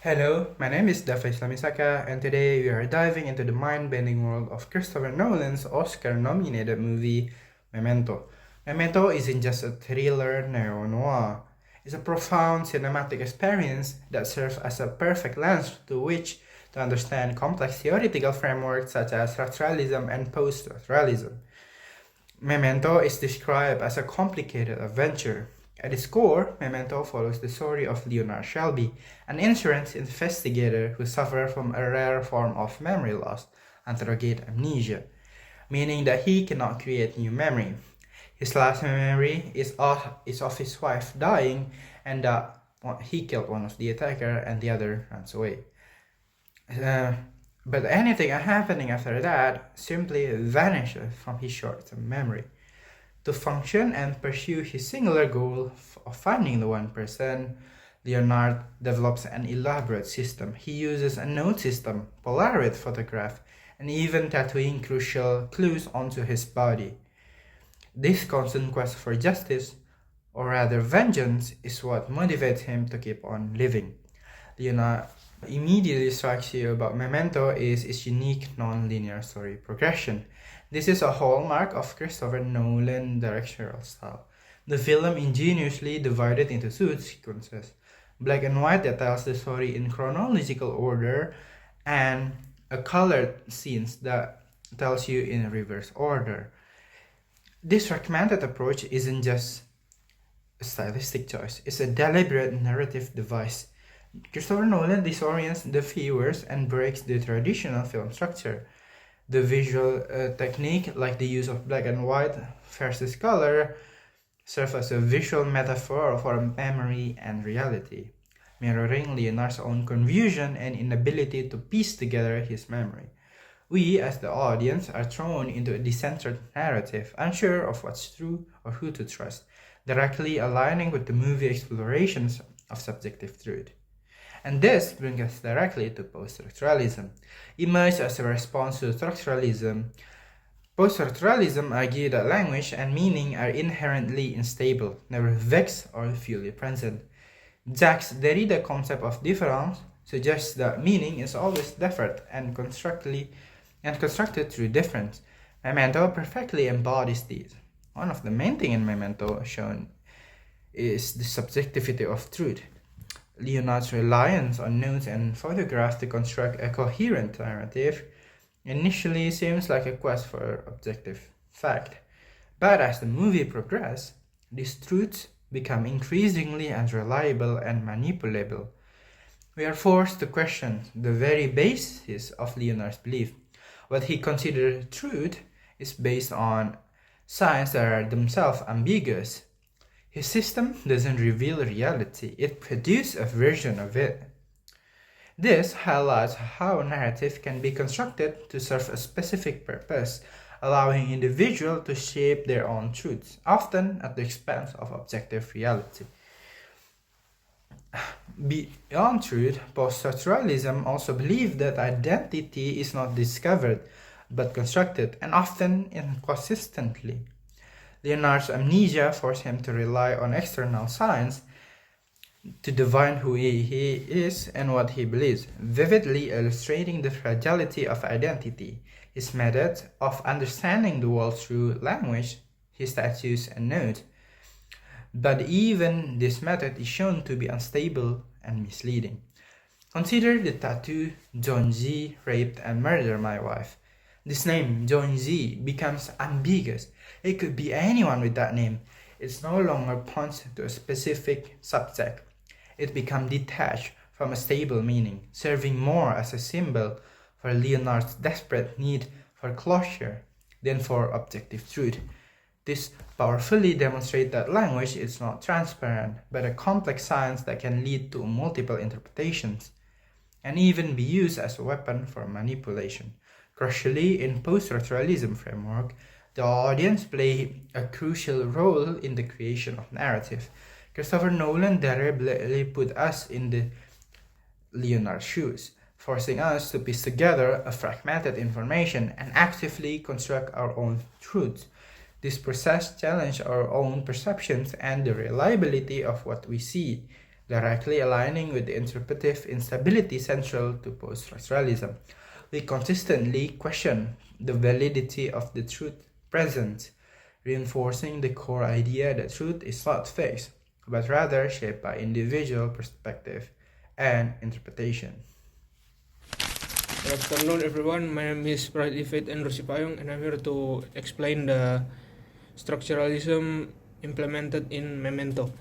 Hello, my name is Dafa Islamisaka, and today we are diving into the mind-bending world of Christopher Nolan's Oscar-nominated movie Memento. Memento isn't just a thriller neo-noir. It's a profound cinematic experience that serves as a perfect lens to which to understand complex theoretical frameworks such as structuralism and post-structuralism. Memento is described as a complicated adventure. At its core, Memento follows the story of Leonard Shelby, an insurance investigator who suffers from a rare form of memory loss, anterogate amnesia, meaning that he cannot create new memory. His last memory is of his wife dying and that he killed one of the attacker and the other runs away. But anything happening after that simply vanishes from his short-term memory. To function and pursue his singular goal of finding the one person, Leonard develops an elaborate system. He uses a note system, Polaroid photograph, and even tattooing crucial clues onto his body. This constant quest for justice, or rather vengeance, is what motivates him to keep on living. Leonard immediately strikes you about Memento is its unique non-linear story progression. This is a hallmark of Christopher Nolan's directorial style. The film ingeniously divided into two sequences, black and white that tells the story in chronological order, and a colored scenes that tells you in reverse order. This fragmented approach isn't just a stylistic choice, it's a deliberate narrative device. Christopher Nolan disorients the viewers and breaks the traditional film structure. The visual technique, like the use of black and white versus color, serves as a visual metaphor for memory and reality, mirroring Leonard's own confusion and inability to piece together his memory. We, as the audience, are thrown into a decentered narrative, unsure of what's true or who to trust, directly aligning with the movie explorations of subjective truth. And this brings us directly to post-structuralism. Emerged as a response to structuralism, post-structuralism argued that language and meaning are inherently unstable, never fixed or fully present. Jacques Derrida's concept of difference suggests that meaning is always different and constructed through difference. Memento perfectly embodies this. One of the main things in Memento shown is the subjectivity of truth. Leonard's reliance on notes and photographs to construct a coherent narrative initially seems like a quest for objective fact. But as the movie progresses, these truths become increasingly unreliable and manipulable. We are forced to question the very basis of Leonard's belief. What he considered truth is based on signs that are themselves ambiguous. His system doesn't reveal reality, it produces a version of it. This highlights how narrative can be constructed to serve a specific purpose, allowing individuals to shape their own truths, often at the expense of objective reality. Beyond truth, post-structuralism also believes that identity is not discovered, but constructed, and often inconsistently. Leonard's amnesia forced him to rely on external signs to divine who he is and what he believes, vividly illustrating the fragility of identity. His method of understanding the world through language, his tattoos and notes. But even this method is shown to be unstable and misleading. Consider the tattoo John Z raped and murdered my wife. This name, John Z, becomes ambiguous. It could be anyone with that name. It's no longer points to a specific subject. It becomes detached from a stable meaning, serving more as a symbol for Leonard's desperate need for closure than for objective truth. This powerfully demonstrates that language is not transparent, but a complex science that can lead to multiple interpretations, and even be used as a weapon for manipulation. Crucially, in post-structuralism framework, the audience play a crucial role in the creation of narrative. Christopher Nolan deliberately put us in the Leonard's shoes, forcing us to piece together a fragmented information and actively construct our own truths. This process challenges our own perceptions and the reliability of what we see, directly aligning with the interpretive instability central to post-structuralism. We consistently question the validity of the truth present, reinforcing the core idea that truth is not fixed, but rather shaped by individual perspective and interpretation. Good afternoon, everyone. My name is Pradipit Endrosipayung, and I'm here to explain the structuralism implemented in MEMENTO.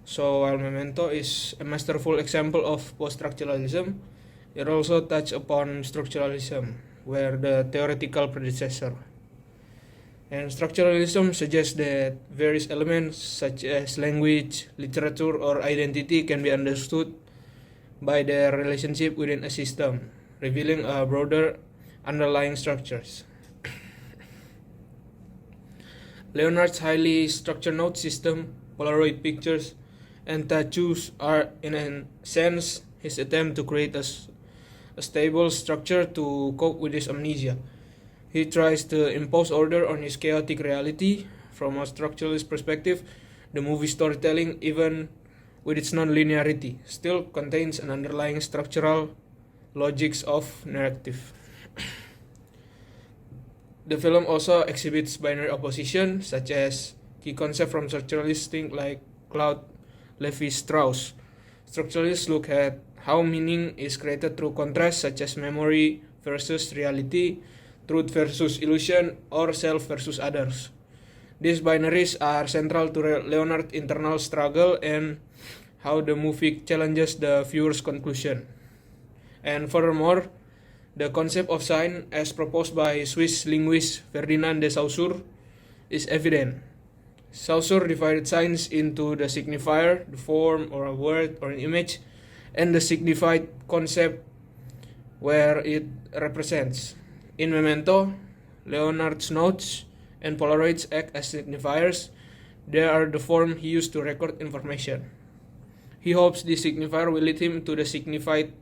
So, while MEMENTO is a masterful example of post-structuralism, it also touches upon structuralism, where the theoretical predecessor. And structuralism suggests that various elements such as language, literature, or identity can be understood by their relationship within a system, revealing a broader underlying structures. Leonard's highly structured node system, Polaroid pictures, and tattoos are, in a sense, his attempt to create a stable structure to cope with his amnesia. He tries to impose order on his chaotic reality. From a structuralist perspective, the movie storytelling, even with its non-linearity, still contains an underlying structural logics of narrative. The film also exhibits binary opposition, such as key concepts from structuralists think like Claude Lévi-Strauss. Structuralists look at how meaning is created through contrast, such as memory versus reality, truth versus illusion, or self versus others. These binaries are central to Leonard's internal struggle and how the movie challenges the viewer's conclusion. And furthermore, the concept of sign, as proposed by Swiss linguist Ferdinand de Saussure, is evident. Saussure divided signs into the signifier, the form or a word or an image, and the signified concept where it represents. In MEMENTO, Leonard's notes and Polaroids act as signifiers. They are the form he used to record information. He hopes the signifier will lead him to the signified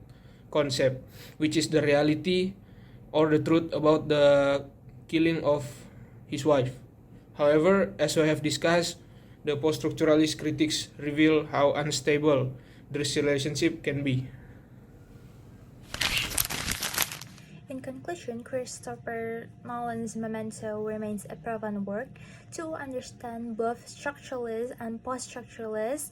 concept, which is the reality or the truth about the killing of his wife. However, as we have discussed, the post-structuralist critics reveal how unstable this relationship can be. In conclusion, Christopher Nolan's Memento remains a proven work to understand both structuralist and post-structuralist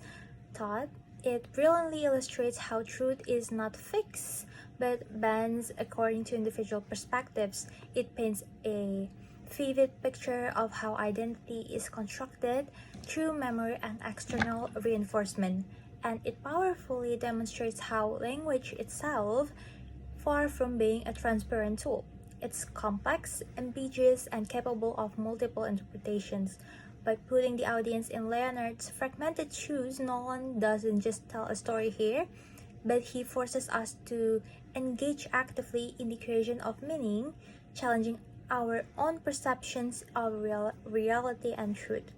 thought. It brilliantly illustrates how truth is not fixed, but bends according to individual perspectives. It paints a vivid picture of how identity is constructed through memory and external reinforcement, and it powerfully demonstrates how language itself, far from being a transparent tool, it's complex, ambiguous, and capable of multiple interpretations. By putting the audience in Leonard's fragmented shoes, Nolan doesn't just tell a story here, but he forces us to engage actively in the creation of meaning, challenging our own perceptions of reality and truth.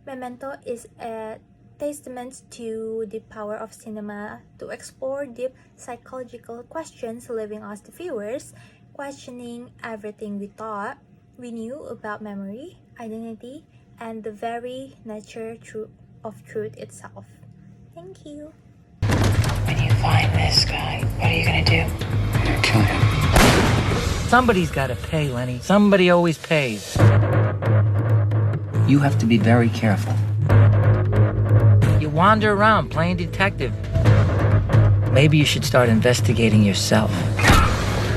Memento is a testament to the power of cinema to explore deep psychological questions, leaving us, the viewers, questioning everything we thought we knew about memory, identity, and the very nature of truth itself. Thank you. When you find this guy, what are you gonna do? I'm gonna kill him. Somebody's gotta pay, Lenny. Somebody always pays. You have to be very careful. You wander around playing detective. Maybe you should start investigating yourself.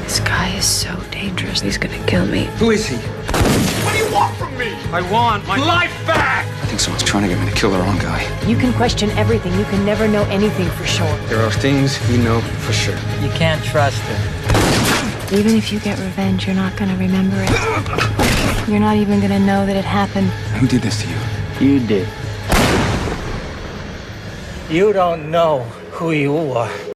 This guy is so dangerous. He's gonna kill me. Who is he? What do you want from me? I want my life back! I think someone's trying to get me to kill the wrong guy. You can question everything. You can never know anything for sure. There are things we know for sure. You can't trust her. Even if you get revenge, you're not gonna remember it. You're not even gonna know that it happened. Who did this to you? You did. You don't know who you are.